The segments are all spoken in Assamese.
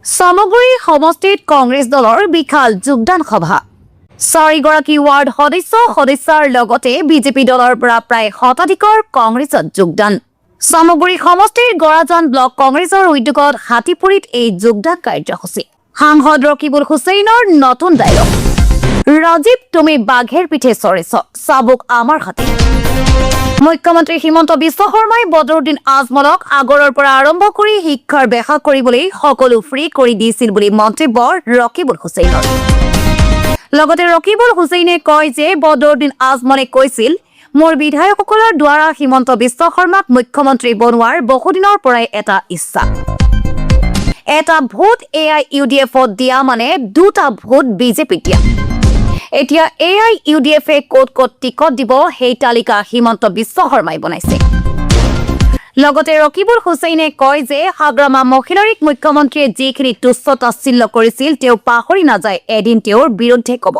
সামগ্ৰী সমষ্টিত কংগ্ৰেছ দলৰ বিশাল যোগদান সভা 4গৰাকী ৱাৰ্ড সদস্যৰ লগতে বিজেপি দলৰ পৰা প্ৰায় শতাধিকৰ কংগ্ৰেছত যোগদান সামগ্ৰী সমষ্টিৰ গৰাজান ব্লক কংগ্ৰেছৰ উদ্যোগত হাতীপুৰীত এই যোগদান কাৰ্যসূচী সাংসদ ৰকিবুল হুছেইনৰ নতুন ডায়লগ ৰাজীৱ তুমি বাঘেৰ পিঠে চৰেছ চাবুক আমাৰ হাতে মুখ্যমন্ত্ৰী হিমন্ত বিশ্ব শৰ্মাই বদৰুদ্দিন আজমলক আগৰৰ পৰা আৰম্ভ কৰি শিক্ষাৰ বেহা কৰিবলৈ সকলো ফ্ৰী কৰি দিছিল বুলি মন্তব্য ৰকিবুল হুছেইনৰ লগতে ৰকিবুল হুছেইনে কয় যে বদৰুদ্দিন আজমলে কৈছিল মোৰ বিধায়কসকলৰ দ্বাৰা হিমন্ত বিশ্ব শৰ্মাক মুখ্যমন্ত্ৰী বনোৱাৰ বহুদিনৰ পৰাই এটা ইচ্ছা এটা ভোট AIUDF-ত দিয়া মানে দুটা ভোট বিজেপিক দিয়া এতিয়া AIUDF-এ ক'ত টিকট দিব সেই তালিকা হিমন্ত বিশ্ব শৰ্মাই বনাইছে লগতে ৰকিবুল হুছেইনে কয় যে হাগ্ৰামা মহিলাৰীক মুখ্যমন্ত্ৰীয়ে যিখিনি তুচ্ছ তাচ্ছিল্য কৰিছিল তেওঁ পাহৰি নাযায় এদিন তেওঁৰ বিৰুদ্ধে ক'ব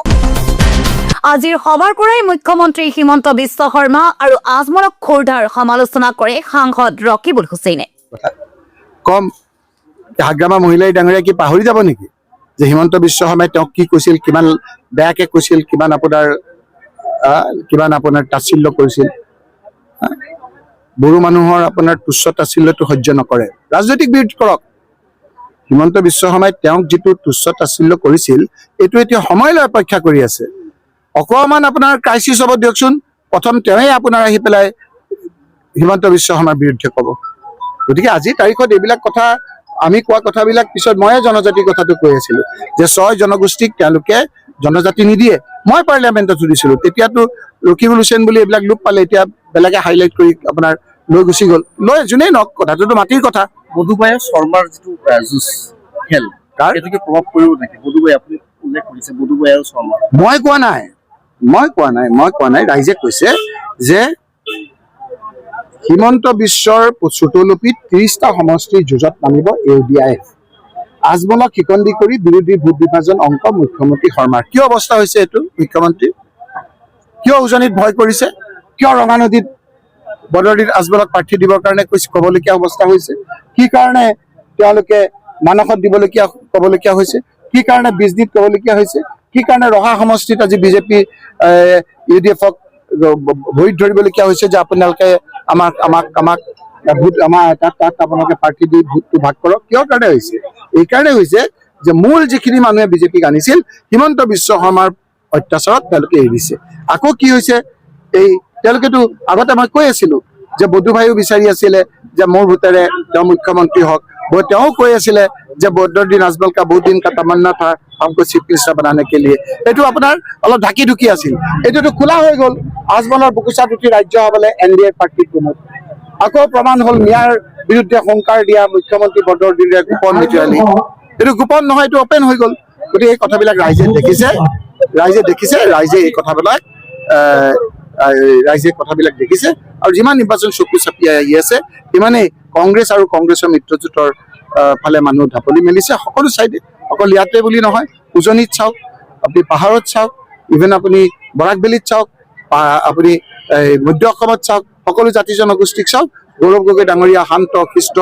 আজিৰ সভাৰ পৰাই মুখ্যমন্ত্ৰী হিমন্ত বিশ্ব শৰ্মা আৰু আজমলক খোৰধাৰ সমালোচনা কৰে সাংসদ ৰকিবুল হুছেইনে কম হাগ্ৰামা মহিলাই ডাঙৰীয়া কি পাহৰি যাব নেকি যে হিমন্ত বিশ্ব শৰ্মাই তেওঁক কি কৈছিল কিমান বেয়াকে কৈছিল কিমান আপোনাৰ তাচ্ছিল্য কৰিছিল বড়ো মানুহৰ আপোনাৰ তুচ্ছ তাচ্ছিল্যটো সহ্য নকৰে ৰাজনৈতিক বিৰোধ কৰক হিমন্ত বিশ্ব শৰ্মাই তেওঁক যিটো তুচ্ছ তাচ্ছিল্য কৰিছিল এইটো এতিয়া সময়লৈ অপেক্ষা কৰি আছে অকমান আপোনাৰ ক্ৰাইচিছ হ'ব দিয়কচোন প্ৰথম তেওঁই আপোনাৰ আহি পেলাই হিমন্ত বিশ্ব শৰ্মাৰ বিৰুদ্ধে ক'ব গতিকে আজি তাৰিখত এইবিলাক কথা আমি কোৱা কথাবিলাক পিছত ময়ে জনজাতিৰ কথাটো কৈ আছিলো যে 6 জনগোষ্ঠীক তেওঁলোকে জনজাতি নিদিয়ে মই পাৰ্লিয়ামেণ্টত সুধিছিলো তেতিয়াতো ৰকিবুল হুছেইন বুলি এইবিলাক লোক পালে এতিয়া বেলেগে হাইলাইট কৰি আপোনাৰ লৈ গুচি গ'ল লৈ যোনেই নক কথাটোতো মাটিৰ কথা মধুবাই শৰ্মাৰ যিটো যুঁজ খেল তাৰ এইটোকে প্ৰভাৱ কৰিব নেকি মধুবাই আপুনি উল্লেখ কৰিছে মধুবাই আৰু শৰ্মা মই কোৱা নাই ৰাইজে কৈছে যে হিমন্ত বিশ্বৰ চুটলুপিত 30টা সমষ্টিৰ যুঁজত নামিব AUDF আজমলক শিকন্দি কৰি বিৰোধী ভোট বিভাজন অংক মুখ্যমন্ত্ৰী শৰ্মাৰ কিয় অৱস্থা হৈছে এইটো মুখ্যমন্ত্ৰী কিয় উজনিত ভয় কৰিছে কিয় ৰঙানদীত বদৰুদ্দিন আজমলক প্ৰাৰ্থী দিবৰ কাৰণে ক'বলগীয়া অৱস্থা হৈছে কি কাৰণে তেওঁলোকে মানসত ক'বলগীয়া হৈছে কি কাৰণে বিজনীত ক'বলগীয়া হৈছে কি কাৰণে ৰহা সমষ্টিত আজি বিজেপি UDF-ক ভৰিত ধৰিবলগীয়া হৈছে যে আপোনালোকে আমাক ভোট তাত আপোনালোকে পাৰ্টি দি ভোটটো ভাগ কৰক কিয় কাৰণে হৈছে এই কাৰণে হৈছে যে মূল যিখিনি মানুহে বিজেপিক আনিছিল হিমন্ত বিশ্ব শৰ্মাৰ অত্যাচাৰত তেওঁলোকে এৰি দিছে আকৌ কি হৈছে এই তেওঁলোকেতো আগতে মই কৈ আছিলো যে বধুভাইও বিচাৰি আছিলে যে মোৰ ভোটেৰে তেওঁ মুখ্যমন্ত্ৰী হওক তেওঁ কৈ আছিলে যে বদৰুদ্দিন আজমল কা বহুত দিন কা তমন্না থা हमको चीफ मिनिस्टर बनाने के लिए এইটো আপোনাৰ অলপ ঢাকি ঢুকি আছিল এইটোতো খোলা হৈ গ'ল আজমলৰ বুকুচাত উঠি ৰাজ্য হ'বলে NDA পাৰ্টিৰ কোমত আকৌ প্ৰমাণ হ'ল মিয়াৰ বিৰুদ্ধে সংকাৰ দিয়া মুখ্যমন্ত্ৰী বদৰুদ্দিনৰ গোপন নীতিআলী এইটো গোপন নহয় এইটো অপেন হৈ গ'ল গতিকে এই কথাবিলাক ৰাইজে দেখিছে ৰাইজে এই কথাবিলাক দেখিছে আৰু যিমান নিৰ্বাচন চকু চাপি আহি আছে সিমানেই কংগ্ৰেছ আৰু কংগ্ৰেছৰ মিত্ৰজোঁটৰ ফালে মানুহ ঢাপলি মেলিছে সকলো চাইডে অকল ইয়াতে বুলি নহয় উজনিত চাওক আপুনি পাহাৰত চাওক ইভেন আপুনি বৰাকবেলিত চাওক আপুনি মধ্য অসমত চাওক সকলো জাতি জনগোষ্ঠীক চাওক গৌৰৱ গগৈ ডাঙৰীয়া শান্ত শিষ্ট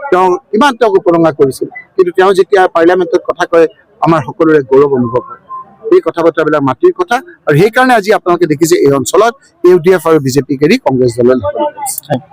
তেওঁ ইমান তেওঁক উপলংঘা কৰিছিল কিন্তু তেওঁ যেতিয়া পাৰ্লিয়ামেণ্টত কথা কয় আমাৰ সকলোৰে গৌৰৱ অনুভৱ হয় এই কথা বতৰাবিলাক মাটিৰ কথা আৰু সেইকাৰণে আজি আপোনালোকে দেখিছে এই অঞ্চলত UDF আৰু বিজেপিক এৰি কংগ্ৰেছ দলে